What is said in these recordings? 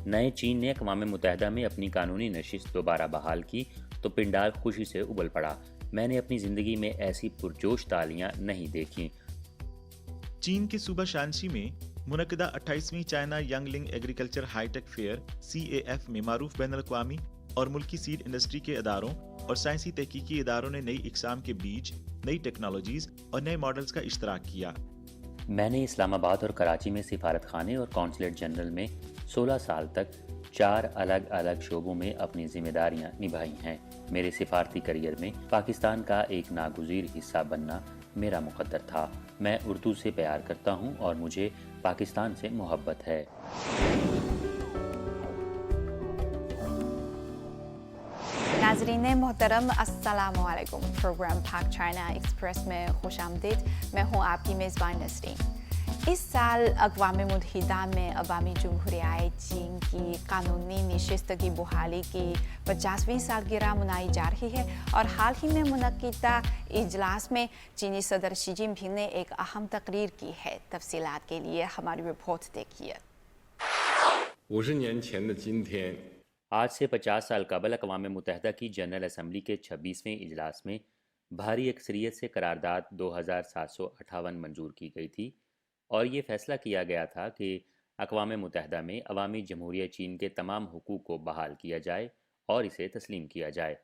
नए चीन ने अक़वाम मुत्तहिदा में अपनी कानूनी नशिस्त दोबारा बहाल की तो पिंडाल खुशी से उबल पड़ा। मैंने अपनी ज़िंदगी में ऐसी पुरजोश तालियां नहीं देखीं। चीन के सूबा शांसी में मुनक़दा 28वीं China Yangling agriculture hi tech fair CAF में मारूफ बैनुल-अक़वामी और मुल्की सीड इंडस्ट्री के इदारों और साइंसी तहकीकी इदारों ने नई इक़साम के बीज, नई टेक्नोलॉजीज़ और नए मॉडल्स का इश्तराक किया। मैंने इस्लामाबाद और कराची में सिफारत खाने और कौंसलेट जनरल में 16 साल तक 4 अलग अलग शोबों में अपनी जिम्मेदारियां निभाई हैं। मेरे सिफारती करियर में पाकिस्तान का एक नागुज़ीर हिस्सा बनना मेरा मुक़द्दर था। मैं उर्दू से प्यार करता हूं और मुझे पाकिस्तान से मोहब्बत है। नाज़रीन मोहतरम, अस्सलामु अलैकुम। प्रोग्राम पाक चाइना एक्सप्रेस में खुश आमदीद। मैं हूँ आपकी मेज़बान नसरीन। इस साल अक़वाम मुत्तहिदा में अवामी जमहूरियत चीन की कानूनी नशिस्त की बहाली की 50वीं सालगिरह मनाई जा रही है और हाल ही में मुनक़िदा इजलास में चीनी सदर शी जिनपिंग ने एक अहम तकरीर की है। तफसीलात के लिए हमारी रिपोर्ट देखिए। 50年前的今天 आज से 50 साल कबल अक़वाम मुत्तहिदा की जनरल असम्बली के 26वें इजलास में भारी अक्सरियत से करारदाद 2758 मंजूर की गई थी और ये फैसला किया गया था कि अक़वाम मुत्तहिदा में अवामी जमहूरियत चीन के तमाम हुकूक को बहाल किया जाए और इसे तस्लीम किया जाए।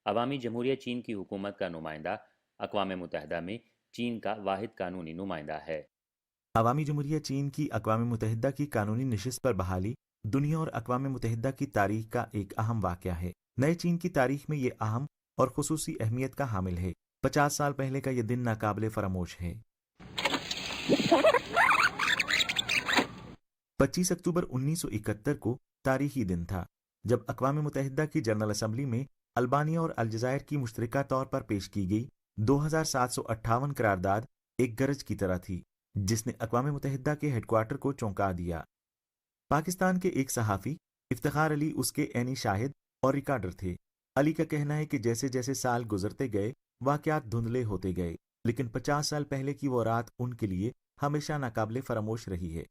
अवामी जमहूरियत चीन की हुकूमत का नुमाइंदा अक़वाम मुत्तहिदा में चीन का वाहिद कानूनी नुमाइंदा है। अवामी जमहूरियत चीन की अक़वाम मुत्तहिदा की कानूनी नशिस्त पर बहाली दुनिया और अक़वाम मुत्तहिदा की तारीख का एक अहम वाक़या है। नए चीन की तारीख में ये अहम और खुसूसी अहमियत का हामिल है। 50 साल पहले का ये दिन नाकाबिले फरामोश है। 25 अक्टूबर 1971 को तारीखी दिन था जब अक़वाम मुत्तहिदा की जनरल असम्बली में अल्बानिया और अलजायर की मुश्तरका तौर पर पेश की गई 2758 करारदाद एक गरज की तरह थी जिसने अक़वाम मुत्तहिदा के हेडक्वार्टर को चौंका दिया। पाकिस्तान के एक सहाफ़ी इफ्तिखार अली उसके ऐनी शाहिद और रिकॉर्डर थे। अली का कहना है कि जैसे जैसे साल गुजरते गए वाक़यात धुंधले होते गए, लेकिन 50 साल पहले की वो रात उनके लिए हमेशा नाकाबिले फरामोश रही है।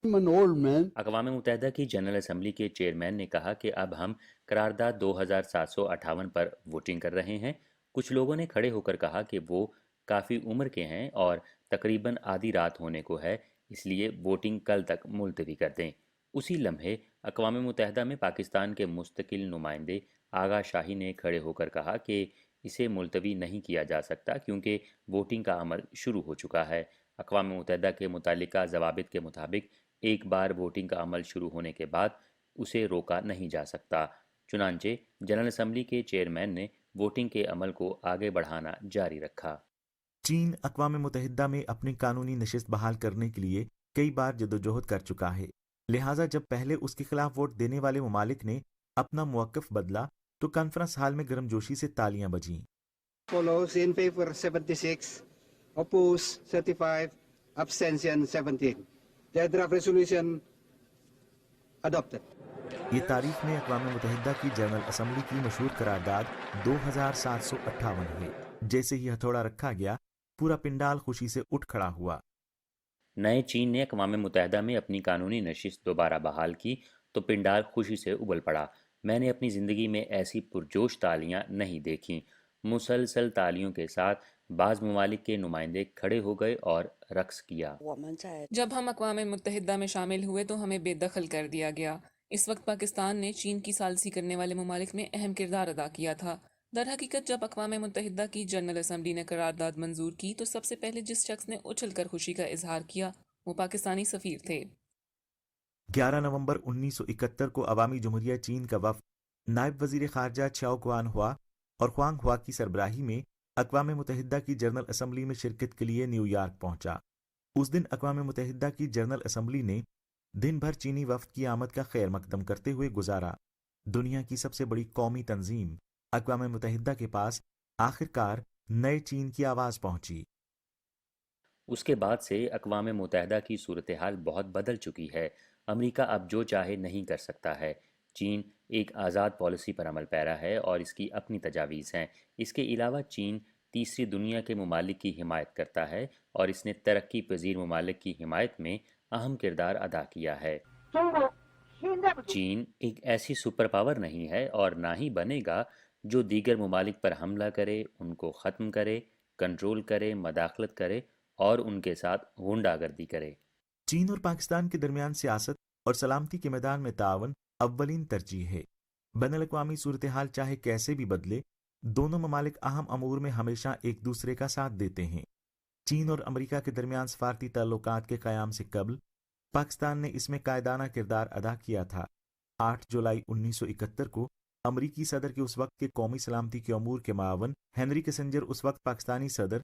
अक़वाम मुत्तहिदा की जनरल असम्बली के चेयरमैन ने कहा कि अब हम करारदाद 2758 पर वोटिंग कर रहे हैं। कुछ लोगों ने खड़े होकर कहा कि वो काफ़ी उम्र के हैं और तकरीबन आधी रात होने को है, इसलिए वोटिंग कल तक मुलतवी कर दें। उसी लम्हे अक़वाम मुत्तहिदा में पाकिस्तान के मुस्तकिल नुमाइंदे आगा शाही ने खड़े होकर कहा कि इसे मुलतवी नहीं किया जा सकता क्योंकि वोटिंग का अमल शुरू हो चुका है। अक़वाम मुत्तहिदा के मुतालिका ज़वाबित के मुताबिक एक बार वोटिंग का अमल शुरू होने के बाद उसे रोका नहीं जा सकता। चुनांचे जनरल असम्बली के चेयरमैन ने वोटिंग के अमल को आगे बढ़ाना जारी रखा। चीन अक़वाम मुत्तहिदा में अपनी कानूनी नशिस्त बहाल करने के लिए कई बार जदोजहद कर चुका है, लिहाजा जब पहले उसके खिलाफ वोट देने वाले ममालिक ने अपना मौक़िफ़ बदला तो कॉन्फ्रेंस हाल में गर्मजोशी से तालियां बजीं। Follows in favor 76, oppose 35, abstention 17. The draft resolution adopted. ये तारीख में अक़वाम मुत्तहिदा की जनरल असम्बली की मशहूर करारदाद 2758 है। जैसे ही हथौड़ा रखा गया पूरा पिंडाल खुशी से उठ खड़ा हुआ। नए चीन ने अक़वाम मुत्तहिदा में अपनी कानूनी नशिस्त दोबारा बहाल की तो पिंडाल खुशी से उबल पड़ा। मैंने अपनी ज़िंदगी में ऐसी पुरजोश तालियां नहीं देखीं। मुसलसल तालियों के साथ बाज़ ममालिक के नुमाइंदे खड़े हो गए और रक्स किया। जब हम अक़वाम मुत्तहिदा में शामिल हुए तो हमें बेदखल कर दिया गया। इस वक्त पाकिस्तान ने चीन की सालसी करने वाले ममालिक में अहम किरदार अदा किया था। दर हकीकत जब अक़वाम मुत्तहिदा की जनरल असम्बली ने करारदाद मंजूर की तो सबसे पहले जिस शख्स ने उछलकर खुशी का इजहार किया वो पाकिस्तानी सफ़ीर थे। 11 नवंबर 1971 को अवामी जमहूरियत चीन का वफ़द नायब वज़ीर ख़ारजा चाओ गुआन हुआ और ख्वांग हुआ की सरबराही में अक़वाम मुत्तहिदा की जनरल असम्बली में शिरकत के लिए न्यूयॉर्क पहुंचा। उस दिन अक़वाम मुत्तहिदा की जनरल असम्बली ने दिन भर चीनी वफ़द की आमद का खैर मकदम करते हुए गुजारा। दुनिया की सबसे बड़ी कौमी तंजीम अक़वाम मुत्तहिदा के पास आखिरकार नए चीन की आवाज़ पहुंची। उसके बाद से अक़वाम मुत्तहिदा की सूरत हाल बहुत बदल चुकी है। अमेरिका अब जो चाहे नहीं कर सकता है। चीन एक आज़ाद पॉलिसी पर अमल पैरा है और इसकी अपनी तजावीज़ हैं। इसके अलावा चीन तीसरी दुनिया के ममालिक की हिमायत करता है और इसने तरक्की पजीर ममालिक की हिमायत में अहम किरदार अदा किया है। چین ایک ایسی سپر پاور نہیں ہے اور نہ ہی بنے گا جو دیگر ممالک پر حملہ کرے، ان کو ختم کرے، کنٹرول کرے، مداخلت کرے اور ان کے ساتھ غنڈہ گردی کرے۔ چین اور پاکستان کے درمیان سیاست اور سلامتی کے میدان میں تعاون اولین ترجیح ہے۔ بین الاقوامی صورتحال چاہے کیسے بھی بدلے، دونوں ممالک اہم امور میں ہمیشہ ایک دوسرے کا ساتھ دیتے ہیں۔ چین اور امریکہ کے درمیان سفارتی تعلقات کے قیام سے قبل پاکستان نے اس میں قائدانہ کردار ادا کیا تھا۔ 8 جولائی 1971 کو امریکی صدر کے اس وقت کے قومی سلامتی کے امور کے معاون ہنری کسنجر اس وقت پاکستانی صدر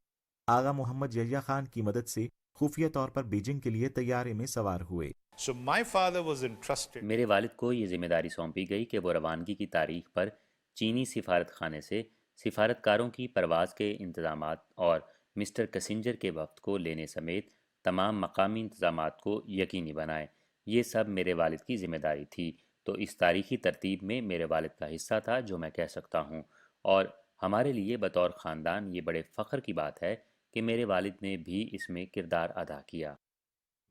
آغا محمد یحییٰ خان کی مدد سے خفیہ طور پر بیجنگ کے لیے طیارے میں سوار ہوئے۔ So my father was entrusted. میرے والد کو یہ ذمہ داری سونپی گئی کہ وہ روانگی کی تاریخ پر چینی سفارت خانے سے سفارتکاروں کی پرواز کے انتظامات اور مسٹر کسنجر کے وفد کو لینے سمیت تمام مقامی انتظامات کو یقینی بنائے۔ یہ سب میرے والد کی ذمہ داری تھی، تو اس تاریخی ترتیب میں میرے والد کا حصہ تھا جو میں کہہ سکتا ہوں، اور ہمارے لیے بطور خاندان یہ بڑے فخر کی بات ہے کہ میرے والد نے بھی اس میں کردار ادا کیا۔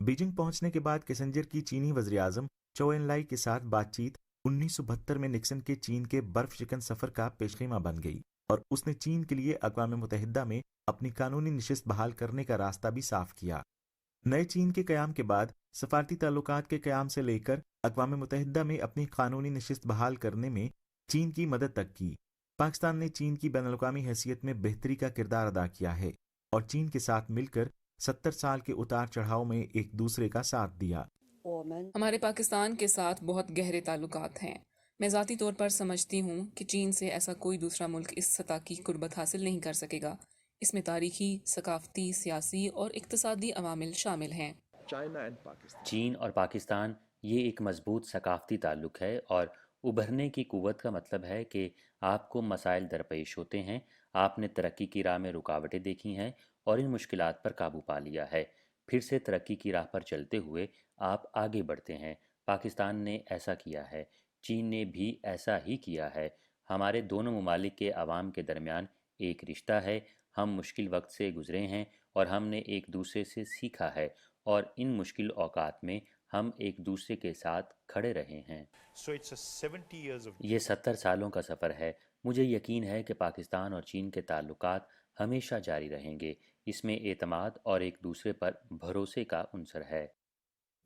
بیجنگ پہنچنے کے بعد کسنجر کی چینی وزیر اعظم چو این لائی کے ساتھ بات چیت 1972 میں نکسن کے چین کے برف شکن سفر کا پیش خیمہ بن گئی، اور اس نے چین کے لیے اقوام متحدہ میں اپنی قانونی نشست بحال کرنے کا راستہ بھی صاف کیا۔ نئے چین کے قیام کے بعد سفارتی تعلقات کے قیام سے لے کر اقوام متحدہ میں اپنی قانونی نشست بحال کرنے میں چین کی مدد تک کی، پاکستان نے چین کی بین الاقوامی حیثیت میں بہتری کا کردار ادا کیا ہے اور چین کے ساتھ مل کر 70 سال کے اتار چڑھاؤ میں ایک دوسرے کا ساتھ دیا۔ ہمارے پاکستان کے ساتھ بہت گہرے تعلقات ہیں۔ میں ذاتی طور پر سمجھتی ہوں کہ چین سے ایسا کوئی دوسرا ملک اس سطح کی قربت حاصل نہیں کر سکے گا۔ اس میں تاریخی، ثقافتی، سیاسی اور اقتصادی عوامل شامل ہیں۔ چین اور پاکستان یہ ایک مضبوط ثقافتی تعلق ہے، اور ابھرنے کی قوت کا مطلب ہے کہ آپ کو مسائل درپیش ہوتے ہیں، آپ نے ترقی کی راہ میں رکاوٹیں دیکھی ہیں اور ان مشکلات پر قابو پا لیا ہے، پھر سے ترقی کی راہ پر چلتے ہوئے آپ آگے بڑھتے ہیں۔ پاکستان نے ایسا کیا ہے، چین نے بھی ایسا ہی کیا ہے۔ ہمارے دونوں ممالک کے عوام کے درمیان ایک رشتہ ہے، ہم مشکل وقت سے گزرے ہیں اور ہم نے ایک دوسرے سے سیکھا ہے، اور ان مشکل اوقات میں ہم ایک دوسرے کے ساتھ کھڑے رہے ہیں۔ So it's a 70 years of یہ 70 سالوں کا سفر ہے۔ مجھے یقین ہے کہ پاکستان اور چین کے تعلقات ہمیشہ جاری رہیں گے۔ اس میں اعتماد اور ایک دوسرے پر بھروسے کا عنصر ہے۔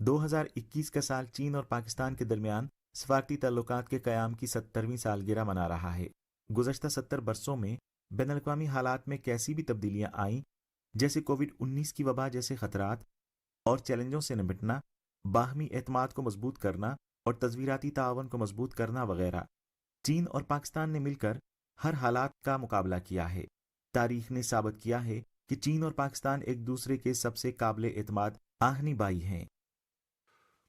2021 کا سال چین اور پاکستان کے درمیان سفارتی تعلقات کے قیام کی 70ویں سالگرہ منا رہا ہے۔ گزشتہ 70 برسوں میں بین الاقوامی حالات میں کیسی بھی تبدیلیاں آئیں، جیسے کووڈ-19 کی وبا جیسے خطرات اور چیلنجوں سے نمٹنا، باہمی اعتماد کو مضبوط کرنا اور تصویراتی تعاون کو مضبوط کرنا وغیرہ، چین اور پاکستان نے مل کر ہر حالات کا مقابلہ کیا ہے۔ تاریخ نے ثابت کیا ہے کہ چین اور پاکستان ایک دوسرے کے سب سے قابل اعتماد آہنی بھائی ہیں۔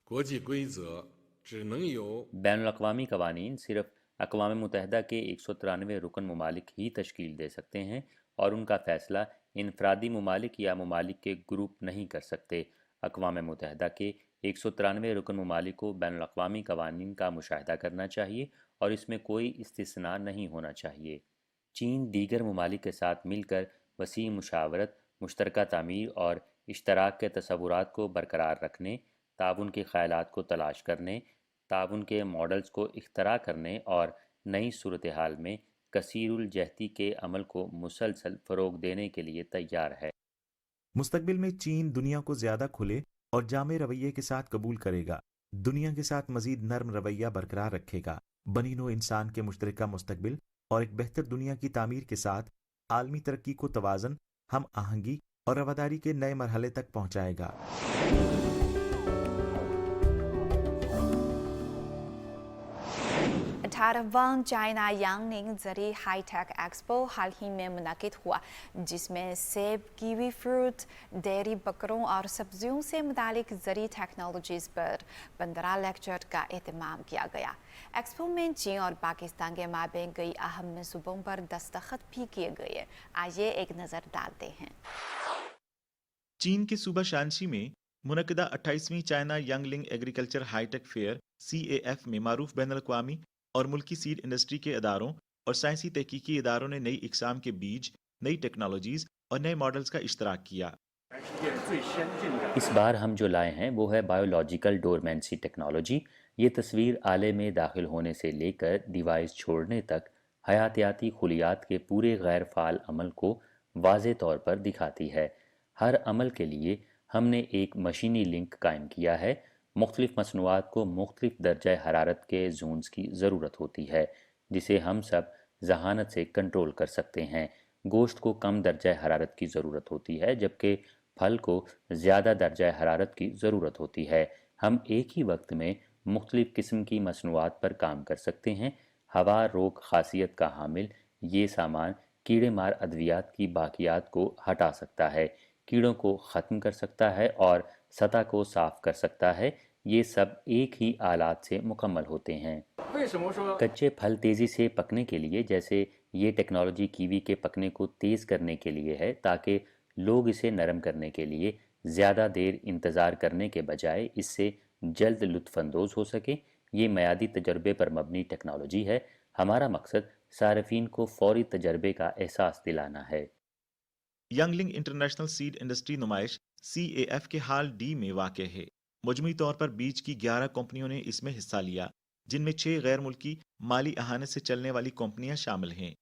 国际规则只能由 بین الاقوامی قوانین صرف اقوام متحدہ کے 193 رکن ممالک ہی تشکیل دے سکتے ہیں، اور ان کا فیصلہ انفرادی ممالک یا ممالک کے گروپ نہیں کر سکتے۔ اقوام متحدہ کے 193 رکن ممالک کو بین الاقوامی قوانین کا مشاہدہ کرنا چاہیے اور اس میں کوئی استثناء نہیں ہونا چاہیے۔ چین دیگر ممالک کے ساتھ مل کر وسیع مشاورت، مشترکہ تعمیر اور اشتراک کے تصورات کو برقرار رکھنے، تعاون کے خیالات کو تلاش کرنے، تعاون کے ماڈلز کو اختراع کرنے اور نئی صورتحال میں کثیر الجہتی کے عمل کو مسلسل فروغ دینے کے لیے تیار ہے۔ مستقبل میں چین دنیا کو زیادہ کھلے اور جامع رویے کے ساتھ قبول کرے گا، دنیا کے ساتھ مزید نرم رویہ برقرار رکھے گا، بنی نوع انسان کے مشترکہ مستقبل اور ایک بہتر دنیا کی تعمیر کے ساتھ عالمی ترقی کو توازن، ہم آہنگی اور رواداری کے نئے مرحلے تک پہنچائے گا۔ 18واں چائنا یانگننگ زرعی ہائی ٹیک ایکسپو حال ہی میں منعقد ہوا، جس میں سیب، کیوی فروٹ، ڈیری بکروں اور سبزیوں سے متعلق زرعی ٹیکنالوجیز پر 15 لیکچر کا اہتمام کیا گیا۔ ایکسپو میں چین اور پاکستان کے مابین کئی اہم منصوبوں پر دستخط بھی کیے گئے۔ آئیے ایک نظر ڈالتے ہیں۔ چین کے صوبہ شانشی میں منعقدہ 28ویں China Yangling agriculture hi tech fair CAF میں معروف بین الاقوامی اور ملکی سیڈ انڈسٹری کے اداروں اور سائنسی تحقیقی اداروں نے نئی اقسام کے بیج، نئی ٹیکنالوجیز اور نئے ماڈلز کا اشتراک کیا۔ اس بار ہم جو لائے ہیں وہ ہے بایولوجیکل ڈورمینسی ٹیکنالوجی. یہ تصویر آلے میں داخل ہونے سے لے کر ڈیوائس چھوڑنے تک حیاتیاتی خلیات کے پورے غیر فعال عمل کو واضح طور پر دکھاتی ہے. ہر عمل کے لیے ہم نے ایک مشینی لنک قائم کیا ہے. مختلف مصنوعات کو مختلف درجہ حرارت کے زونز کی ضرورت ہوتی ہے جسے ہم سب ذہانت سے کنٹرول کر سکتے ہیں. گوشت کو کم درجہ حرارت کی ضرورت ہوتی ہے جبکہ پھل کو زیادہ درجہ حرارت کی ضرورت ہوتی ہے. ہم ایک ہی وقت میں مختلف قسم کی مصنوعات پر کام کر سکتے ہیں. ہوا روک خاصیت کا حامل یہ سامان کیڑے مار ادویات کی باقیات کو ہٹا سکتا ہے، کیڑوں کو ختم کر سکتا ہے اور سطح کو صاف کر سکتا ہے. یہ سب ایک ہی آلات سے مکمل ہوتے ہیں. کچے پھل تیزی سے پکنے کے لیے، جیسے یہ ٹیکنالوجی کیوی کے پکنے کو تیز کرنے کے لیے ہے تاکہ لوگ اسے نرم کرنے کے لیے زیادہ دیر انتظار کرنے کے بجائے اس سے جلد لطف اندوز ہو سکے. یہ میادی تجربے پر مبنی ٹیکنالوجی ہے. ہمارا مقصد صارفین کو فوری تجربے کا احساس دلانا ہے. ینگلنگ انٹرنیشنل سیڈ انڈسٹری نمائش CAF کے ہال ڈی میں واقع ہے. مجموعی طور پر بیج کی 11 کمپنیوں نے اس میں حصہ لیا جن میں 6 غیر ملکی مالی اہانت سے چلنے والی کمپنیاں شامل ہیں.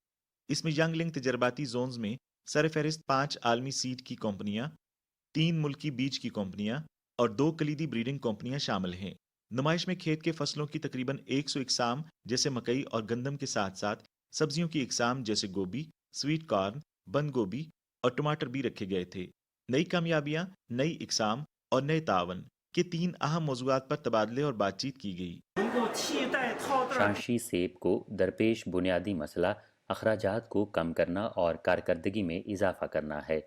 اس میں ینگلنگ تجرباتی زونز میں سرفہرست 5 عالمی سیڈ کی کمپنیاں، 3 ملکی بیج کی کمپنیاں اور 2 کلیدی بریڈنگ کمپنیاں شامل ہیں. نمائش میں کھیت کے فصلوں کی تقریباً 100 اقسام جیسے مکئی اور گندم کے ساتھ ساتھ سبزیوں کی اقسام جیسے گوبھی، سویٹ کارن، بند گوبھی اور ٹماٹر بھی رکھے گئے تھے. نئی کامیابیاں، نئی اقسام اور نئے تعاون کے 3 اہم موضوعات پر تبادلے اور بات چیت کی گئی. شانشی سیب کو درپیش بنیادی مسئلہ اخراجات کو کم کرنا اور کارکردگی میں اضافہ کرنا ہے.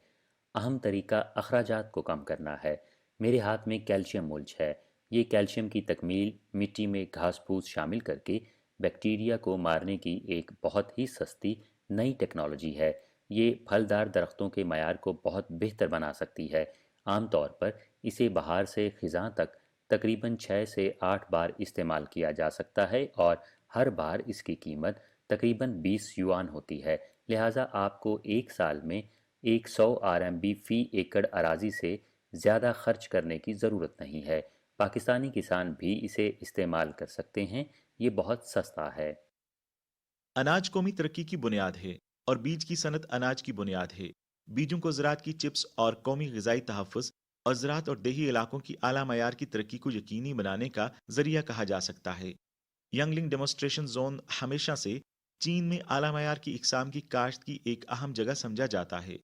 اہم طریقہ اخراجات کو کم کرنا ہے. میرے ہاتھ میں کیلشیم ملچ ہے. یہ کیلشیم کی تکمیل مٹی میں گھاس پھوس شامل کر کے بیکٹیریا کو مارنے کی ایک بہت ہی سستی نئی ٹیکنالوجی ہے. یہ پھلدار درختوں کے معیار کو بہت بہتر بنا سکتی ہے. عام طور پر اسے بہار سے خزاں تک تقریباً 6 سے 8 بار استعمال کیا جا سکتا ہے اور ہر بار اس کی قیمت تقریباً 20 یوان ہوتی ہے. لہٰذا آپ کو ایک سال میں 100 RMB فی ایکڑ اراضی سے زیادہ خرچ کرنے کی ضرورت نہیں ہے. پاکستانی کسان بھی اسے استعمال کر سکتے ہیں. یہ بہت سستا ہے. اناج قومی ترقی کی بنیاد ہے اور بیج کی صنعت اناج کی بنیاد ہے. بیجوں کو زراعت کی چپس اور قومی غذائی تحفظ اور زراعت اور دیہی علاقوں کی اعلیٰ معیار کی ترقی کو یقینی بنانے کا ذریعہ کہا جا سکتا ہے. ینگلنگ ڈیمونسٹریشن زون ہمیشہ سے چین میں اعلیٰ معیار کی اقسام کی کاشت کی ایک اہم جگہ سمجھا جاتا ہے.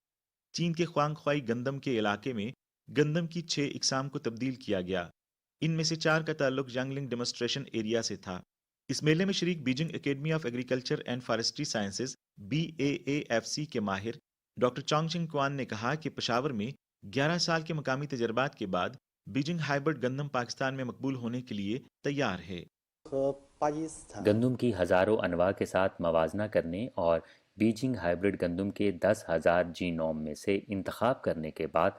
چین کے خوانگ خوائی گندم کے علاقے میں گندم کی 6 اقسام کو تبدیل کیا گیا. ان میں سے 4 کا تعلق ینگلنگ ڈیمونسٹریشن ایریا سے تھا. اس میلے میں شریک Beijing academy of agriculture and forestry sciences BAAFC کے ماہر ڈاکٹر چانگ چنگ کوان نے کہا کہ پشاور میں 11 سال کے مقامی تجربات کے بعد بیجنگ ہائیبرڈ گندم پاکستان میں مقبول ہونے کے لیے تیار ہے. گندم کی ہزاروں انواع کے ساتھ موازنہ کرنے اور بیجنگ ہائیبرڈ گندم کے 10,000 جینوم میں سے انتخاب کرنے کے بعد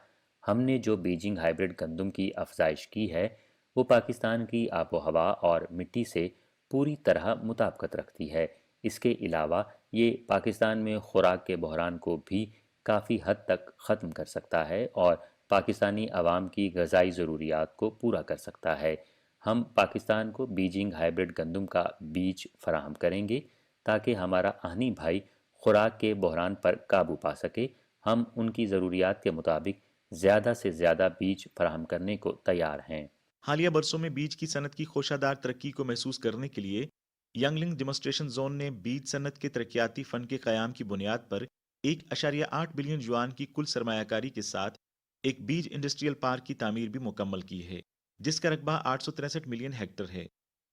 ہم نے جو بیجنگ ہائیبرڈ گندم کی افزائش کی ہے وہ پاکستان کی آب و ہوا اور مٹی سے پوری طرح مطابقت رکھتی ہے. اس کے علاوہ یہ پاکستان میں خوراک کے بحران کو بھی کافی حد تک ختم کر سکتا ہے اور پاکستانی عوام کی غذائی ضروریات کو پورا کر سکتا ہے. ہم پاکستان کو بیجنگ ہائیبرڈ گندم کا بیج فراہم کریں گے تاکہ ہمارا آہنی بھائی خوراک کے بحران پر قابو پا سکے. ہم ان کی ضروریات کے مطابق زیادہ سے زیادہ بیج فراہم کرنے کو تیار ہیں. حالیہ برسوں میں بیج کی صنعت کی خوشادار ترقی کو محسوس کرنے کے لیے ینگلنگ ڈیمونسٹریشن زون نے بیج صنعت کے ترقیاتی فنڈ کے قیام کی بنیاد پر 1.8 بلین یوان کی کل سرمایہ کاری کے ساتھ ایک بیج انڈسٹریل پارک کی تعمیر بھی مکمل کی ہے جس کا رقبہ 863 ملین ہیکٹر ہے.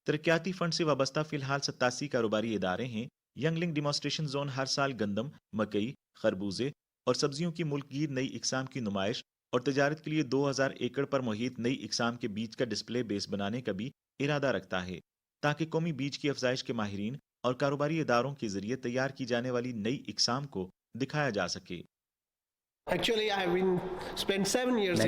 ترقیاتی فنڈ سے وابستہ فی الحال 87 کاروباری ادارے ہیں. ینگلنگ ڈیمونسٹریشن زون ہر سال گندم، مکئی، خربوزے اور سبزیوں کی ملک گیر نئی اقسام کی نمائش اور تجارت کے لیے 2000 ایکڑ پر محیط نئی اقسام کے بیج کا ڈسپلے بیس بنانے کا بھی ارادہ رکھتا ہے تاکہ قومی بیج کی افزائش کے ماہرین اور کاروباری اداروں کے ذریعے تیار کی جانے والی نئی اقسام کو دکھایا جا سکے. میں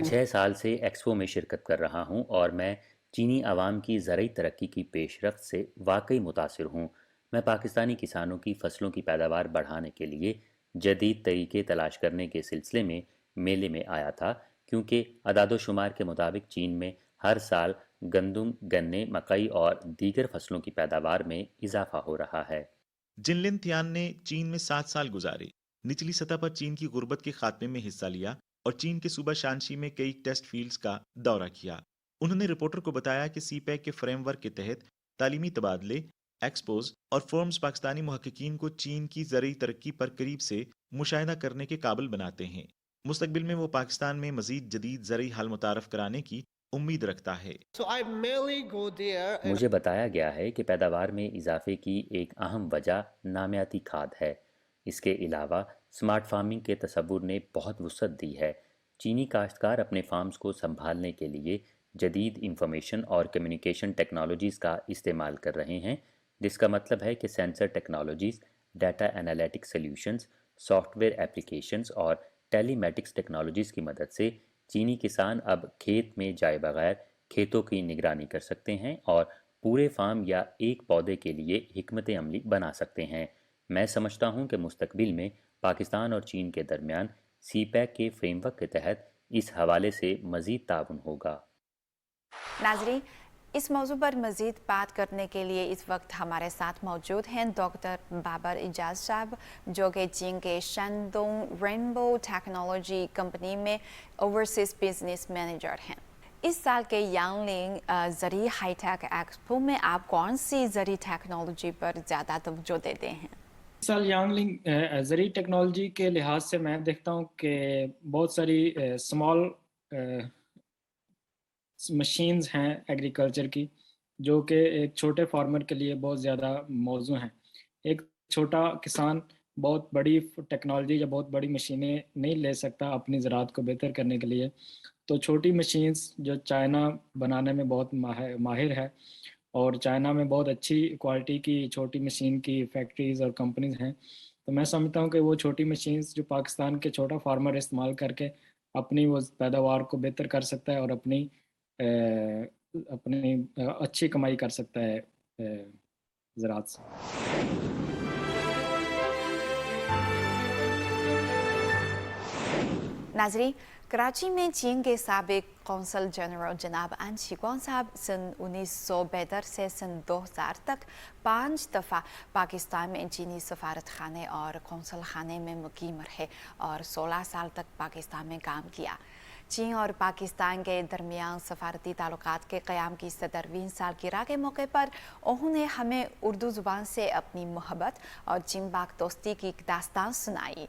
6 سال سے ایکسپو میں شرکت کر رہا ہوں اور میں چینی عوام کی زرعی ترقی کی پیش رفت سے واقعی متاثر ہوں. میں پاکستانی کسانوں کی فصلوں کی پیداوار بڑھانے کے لیے جدید طریقے تلاش کرنے کے سلسلے میں میلے میں آیا تھا. क्योंकि अदाद व शुमार के मुताबिक चीन में हर साल गंदम, गन्ने, मकई और दीगर फसलों की पैदावार में इजाफा हो रहा है। जिनलिन थियान ने चीन में 7 साल गुजारे, निचली सतह पर चीन की गुर्बत के खात्मे में हिस्सा लिया और चीन के सूबा शानशी में कई टेस्ट फील्ड्स का दौरा किया। उन्होंने रिपोर्टर को बताया कि सीपैक के फ्रेमवर्क के तहत तालीमी तबादले, एक्सपोज और फर्म्स पाकिस्तानी मुहक्किकीन को चीन की ज़रूरी तरक्की पर करीब से मुशाहिदा करने के काबिल बनाते हैं। मुस्तकबिल में वो पाकिस्तान में मज़ीद जदीद ज़रूरी हाल मुतारफ़ कराने की उम्मीद रखता है। मुझे बताया गया है कि पैदावार में इजाफे की एक अहम वजह नामियाती खाद है। इसके अलावा स्मार्ट फार्मिंग के तसव्वुर ने बहुत वुसअत दी है। चीनी काश्तकार अपने फार्म्स को संभालने के लिए जदीद इंफॉर्मेशन और कम्युनिकेशन टेक्नोलॉजीज़ का इस्तेमाल कर रहे हैं, जिसका मतलब है कि sensor technologies, data analytics solutions, software applications और टेलीमेटिक्स टेक्नोलॉजीज़ की मदद से चीनी किसान अब खेत में जाए बगैर खेतों की निगरानी कर सकते हैं और पूरे फार्म या एक पौधे के लिए हिकमत अमली बना सकते हैं। मैं समझता हूं कि मुस्तकबिल में पाकिस्तान और चीन के दरमियान सीपैक के फ्रेमवर्क के तहत इस हवाले से मज़ीद ताउन होगा। नाजरीन, इस मौजू पर मज़ीद बात करने के लिए इस वक्त हमारे साथ मौजूद हैं डॉक्टर बाबर इजाज़ साहब, जो कि चीन के शंडोंग रेनबो टेक्नोलॉजी कंपनी में ओवरसीज बिजनेस मैनेजर हैं। इस साल के यांगलिंग ज़री हाईटेक एक्सपो में आप कौन सी ज़री टेक्नोलॉजी पर ज़्यादा तवज्जो देते हैं? इस साल यांगलिंग ज़री टेक्नोलॉजी के लिहाज से मैं देखता हूँ कि बहुत सारी स्मॉल मशीन्स हैं एग्रीकल्चर की, जो कि एक छोटे फार्मर के लिए बहुत ज़्यादा मौजू हैं। एक छोटा किसान बहुत बड़ी टेक्नोलॉजी या बहुत बड़ी मशीनें नहीं ले सकता अपनी ज़राअत को बेहतर करने के लिए, तो छोटी मशीन्स जो चाइना बनाने में बहुत माहिर है और चाइना में बहुत अच्छी क्वालिटी की छोटी मशीन की फैक्ट्रीज़ और कंपनीज़ हैं, तो मैं समझता हूँ कि वो छोटी मशीन्स जो पाकिस्तान के छोटा फार्मर इस्तेमाल करके अपनी वो पैदावार को बेहतर कर सकता है और अपनी अच्छी कमाई कर सकता है ज़राअत से। नाजरीन, कराची में चीन के साबिक कौंसल जनरल जनाब आन शीगुआंग साहब सन 1972 से सन 2000 तक 5 दफ़ा पाकिस्तान में चीनी सफारत खाने और कौंसल खाने में मुकीम रहे और 16 साल तक पाकिस्तान में काम किया। चीन और पाकिस्तान के दरमियान सफारती ताल्लुकात के क़याम की 70वीं सालगिरह के मौके पर उन्होंने हमें उर्दू ज़ुबान से अपनी मोहब्बत और चीन पाक दोस्ती की दास्तान सुनाई।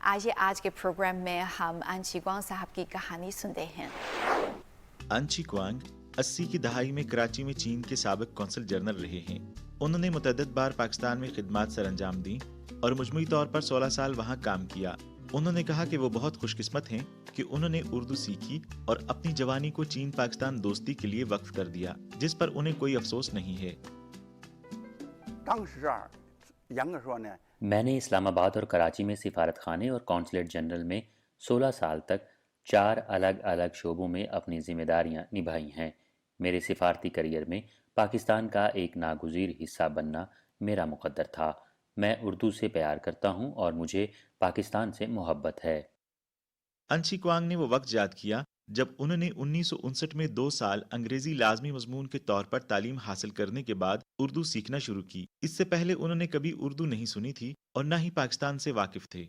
आइए आज के प्रोग्राम में हम आन शीगुआंग साहब की कहानी सुनते हैं। आन शीगुआंग 80 की दहाई में कराची में चीन के साबिक कौंसल जनरल रहे हैं। उन्होंने मुतअद्दिद बार पाकिस्तान में खिदमात सर अंजाम दी और मजमूई तौर पर 16 साल वहाँ काम किया। उन्होंने कहा कि वो बहुत खुशकिस्मत हैं कि उन्होंने उर्दू सीखी और अपनी जवानी को चीन पाकिस्तान दोस्ती के लिए वक्फ कर दिया, जिस पर उन्हें कोई अफसोस नहीं है। मैंने इस्लामाबाद और कराची में सिफारत खाने और कौंसलेट जनरल में 16 साल तक 4 अलग अलग शोबों में अपनी जिम्मेदारियां निभाई हैं। मेरे सिफारती करियर में पाकिस्तान का एक नागुज़ीर हिस्सा बनना मेरा मुक़द्दर था। मैं उर्दू से प्यार करता हूँ और मुझे पाकिस्तान से मोहब्बत है। आन शीगुआंग ने वो वक्त याद किया जब उन्होंने 1959 में 2 साल अंग्रेजी लाजमी मजमून के तौर पर तालीम हासिल करने के बाद उर्दू सीखना शुरू की। इससे पहले उन्होंने कभी उर्दू नहीं सुनी थी और न ही पाकिस्तान से वाकिफ थे।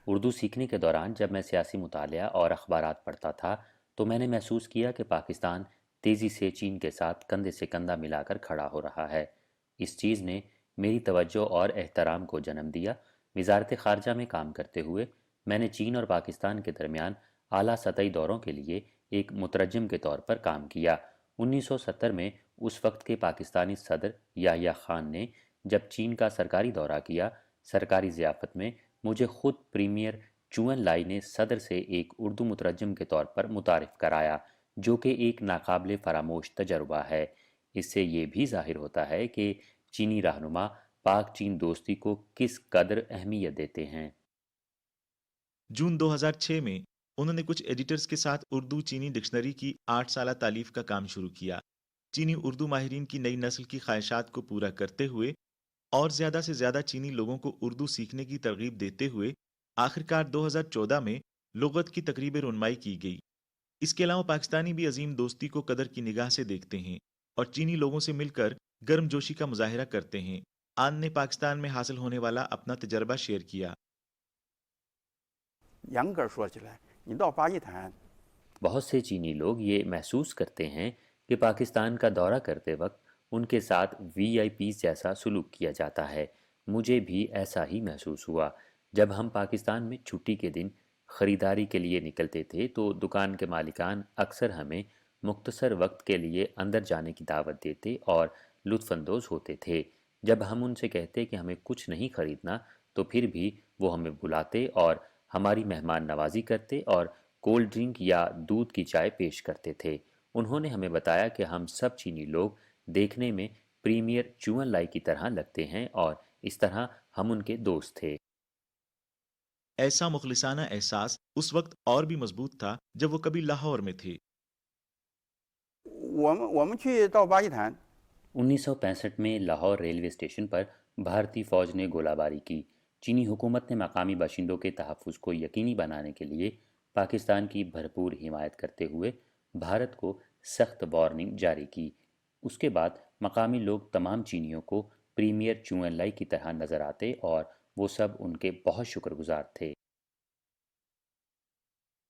उर्दू सीखने के दौरान जब मैं सियासी मुतालिया और अखबारात पढ़ता था तो मैंने महसूस किया कि पाकिस्तान तेज़ी से चीन के साथ कंधे से कंधा मिलाकर खड़ा हो रहा है। इस चीज़ ने मेरी तवज्जो और एहतराम को जन्म दिया। वज़ारत ख़ारजा में काम करते हुए मैंने चीन और पाकिस्तान के दरमियान आला सतही दौरों के लिए एक मुतरजम के तौर पर काम किया। 1970 में उस वक्त के पाकिस्तानी सदर याहिया खान ने जब चीन का सरकारी दौरा किया, सरकारी ज़ियाफ़त में मुझे ख़ुद प्रीमियर चुअन लाई ने सदर से एक उर्दू मुतरजम के तौर पर मुतारिफ़ कराया, जो कि एक नाकाबिले फ़रामोश तजर्बा है। इससे ये भी ज़ाहिर होता है कि चीनी रहनुमा पाक चीन दोस्ती को किस कदर अहमियत देते हैं। जून 2006 में उन्होंने कुछ एडिटर्स के साथ उर्दू चीनी डिक्शनरी की 8 साला तालीफ का काम शुरू किया। चीनी उर्दू माहिरीन की नई नस्ल की ख्वाहिशात को पूरा करते हुए और ज़्यादा से ज़्यादा चीनी लोगों को उर्दू सीखने की तरगीब देते हुए आखिरकार 2014 में लुगत की तकरीब रनमाई की गई। इसके अलावा पाकिस्तानी भी अजीम दोस्ती को कदर की निगाह से देखते हैं और चीनी लोगों से मिलकर गर्मजोशी का मुजाहिरा करते हैं। आन ने पाकिस्तान में हासिल होने वाला अपना तजर्बा शेयर किया। 严格说起来，你到巴基斯坦 बहुत से चीनी लोग ये महसूस करते हैं कि पाकिस्तान का दौरा करते वक्त उनके साथ वीआईपीज़ जैसा सलूक किया जाता है। मुझे भी ऐसा ही महसूस हुआ। जब हम पाकिस्तान में छुट्टी के दिन ख़रीदारी के लिए निकलते थे तो दुकान के मालिकान अक्सर हमें मुख्तसर वक्त के लिए अंदर जाने की दावत देते और लुत्फ़अंदोज़ होते थे। जब हम उनसे कहते कि हमें कुछ नहीं ख़रीदना तो फिर भी वो हमें बुलाते और हमारी मेहमान नवाजी करते और कोल्ड ड्रिंक या दूध की चाय पेश करते थे। उन्होंने हमें बताया कि हम सब चीनी लोग देखने में प्रीमियर चुअन लाई की तरह लगते हैं और इस तरह हम उनके दोस्त थे। ऐसा मुखलिसाना एहसास उस वक्त और भी मजबूत था जब वो कभी लाहौर में थे। 我们去到巴基斯坦 1965 में लाहौर रेलवे स्टेशन पर भारतीय फ़ौज ने गोलाबारी की। चीनी हुकूमत ने मकामी बाशिंदों के तहफ़्फ़ुज़ को यकीनी बनाने के लिए पाकिस्तान की भरपूर हिमायत करते हुए भारत को सख्त वार्निंग जारी की। उसके बाद मकामी लोग तमाम चीनियों को प्रीमियर चुअन लाई की तरह नज़र आते और वो सब उनके बहुत शुक्रगुजार थे।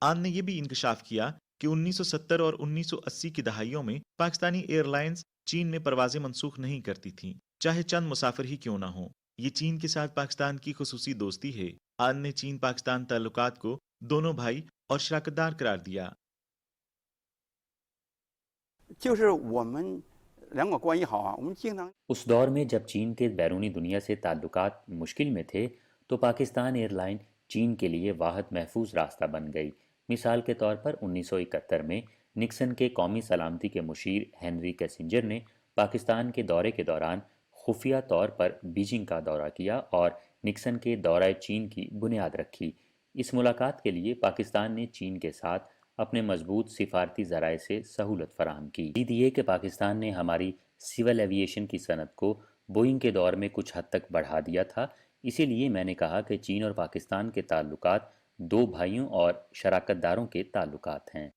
आन ने यह भी इंकशाफ किया कि 1970 और 1980 की दहाइयों में पाकिस्तानी एयरलाइंस चीन में परवाजें मनसूख नहीं करती थीं, चाहे चंद मुसाफिर ही क्यों ना हो। ये चीन के साथ पाकिस्तान की खुसूसी दोस्ती है। आन ने चीन पाकिस्तान ताल्लुकात को दोनों भाई और शराकतदार करार दिया। 就是我们两个关系好啊，我们经常 उस दौर में जब चीन के बैरूनी दुनिया से ताल्लुकात मुश्किल में थे तो पाकिस्तान एयरलाइन चीन के लिए वाहद महफूज रास्ता बन गई। मिसाल के तौर पर 1971 में निक्सन के कौमी सलामती के मुशीर हेनरी किसिंजर ने पाकिस्तान के दौरे के दौरान खुफिया तौर पर बीजिंग का दौरा किया और निक्सन के दौरे चीन की बुनियाद रखी। इस मुलाकात के लिए पाकिस्तान ने चीन के साथ अपने मजबूत सिफारती ज़राए से सहूलत फराहम की। उम्मीद ये कि पाकिस्तान ने हमारी सिविल एविएशन की सनत को बोइंग के दौर में कुछ हद तक बढ़ा दिया था। इसीलिए मैंने कहा कि चीन और पाकिस्तान के ताल्लुकात दो भाइयों और शराकतदारों के ताल्लुकात हैं।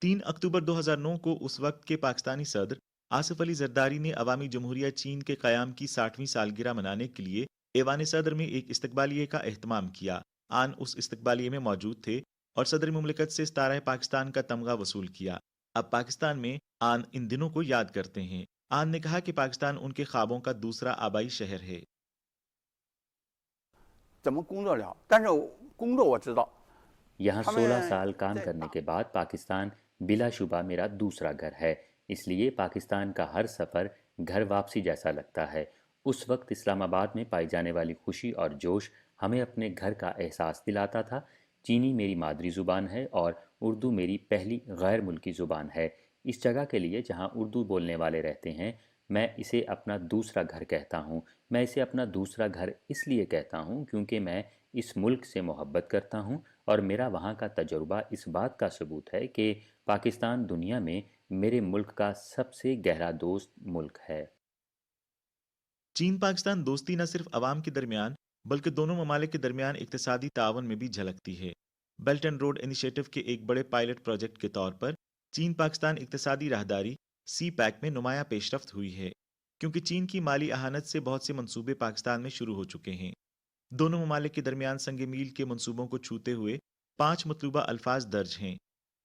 3 अक्टूबर 2009 को उस वक्त के पाकिस्तानी सदर आसिफ अली जरदारी ने अवामी जमहूरिया चीन के क़याम की 60वीं सालगिरह मनाने के लिए ऐवान सदर में एक इस्तकबालिये का एहतमाम किया। आन उस इस्तकबालिये में मौजूद थे और सदर मुमलिकत से इस्तारा पाकिस्तान का तमगा वसूल किया। अब पाकिस्तान में आन इन दिनों को याद करते हैं। आन ने कहा कि पाकिस्तान उनके ख्वाबों का दूसरा आबाई शहर है। 怎么工作了，但是工作我知道。 यहाँ 他们 16 साल काम 在 करने के बाद पाकिस्तान बिलाशुबा मेरा दूसरा घर है। इसलिए पाकिस्तान का हर सफ़र घर वापसी जैसा लगता है। उस वक्त इस्लामाबाद में पाई जाने वाली खुशी और जोश हमें अपने घर का एहसास दिलाता था। चीनी मेरी मादरी ज़ुबान है और उर्दू मेरी पहली गैर मुल्की ज़ुबान है। इस जगह के लिए जहाँ उर्दू बोलने वाले रहते हैं मैं इसे अपना दूसरा घर कहता हूँ। मैं इसे अपना दूसरा घर इसलिए कहता हूँ क्योंकि मैं इस मुल्क से मोहब्बत करता हूँ और मेरा वहाँ का तजुर्बा इस बात का सबूत है कि पाकिस्तान दुनिया में मेरे मुल्क का सबसे गहरा दोस्त मुल्क है। चीन पाकिस्तान दोस्ती न सिर्फ अवाम के दरमियान बल्कि दोनों ममालिक के दरमियान इक्तिसादी तावन में भी झलकती है। बेल्ट एंड रोड इनिशिएटिव के एक बड़े पायलट प्रोजेक्ट के तौर पर चीन पाकिस्तान इक्तिसादी राहदारी सी पैक में नुमाया पेशरफ्त हुई है, क्योंकि चीन की माली अहानत से बहुत से मंसूबे पाकिस्तान में शुरू हो चुके हैं। दोनों ममालिक के दरमियान संग मील के मंसूबों को छूते हुए 5 मतलूबा अल्फाज दर्ज हैं: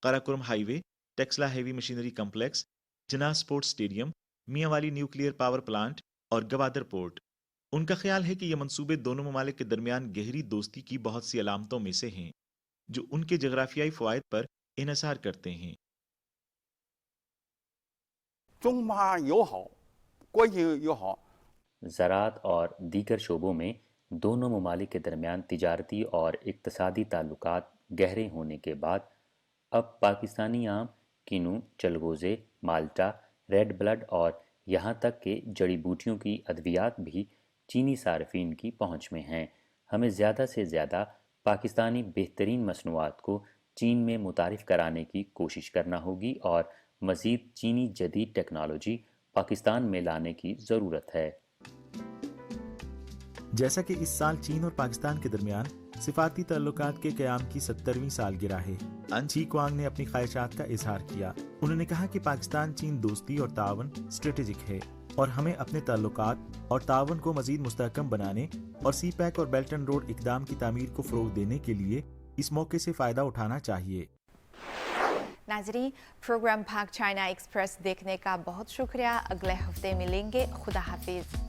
Karakoram highway, Taxila heavy machinery complex, Jinnah sports stadium, मियाँ वाली न्यूक्लियर पावर प्लांट और गवादर पोर्ट। उनका ख्याल है कि ये मंसूबे दोनों ममालिक के दरमियान गहरी दोस्ती की बहुत सी अलामतों में से हैं, जो उनके जगराफियाई फ़वाइद पर इन्हसार करते हैं। 中巴友好，关系友好。 ज़राअत और दीगर शोबों में दोनों ममालिक के दरमियान तिजारती और इक्तसादी ताल्लुकात गहरे होने के बाद अब पाकिस्तानी आम, किनू, चलगोज़े, माल्टा, रेड ब्लड और यहाँ तक कि जड़ी बूटियों की अद्वियात भी चीनी सार्फिन की पहुँच में हैं। हमें ज़्यादा से ज़्यादा पाकिस्तानी बेहतरीन मसनूआत को चीन में मुतारिफ़ कराने की कोशिश करना होगी और मज़ीद चीनी जदीद टेक्नोलॉजी पाकिस्तान में लाने की ज़रूरत है। जैसा कि इस साल चीन और पाकिस्तान के दरमियान सिफारती ताल्लुकात के क़याम की 70वीं सालगिरह है, ची क्वांग ने अपनी ख्वाहिशात का इजहार किया। उन्होंने कहा कि पाकिस्तान चीन दोस्ती और तावन स्ट्रेटेजिक है और हमें अपने ताल्लुकात और तावन को मजीद मुस्तहकम बनाने और सी पैक और बेल्ट एंड रोड इकदाम की तामीर को फ़रोग़ देने के लिए इस मौके से फ़ायदा उठाना चाहिए। नाज़रीन, प्रोग्राम पाक चाइना एक्सप्रेस देखने का बहुत शुक्रिया। अगले हफ्ते मिलेंगे। खुदा हाफिज।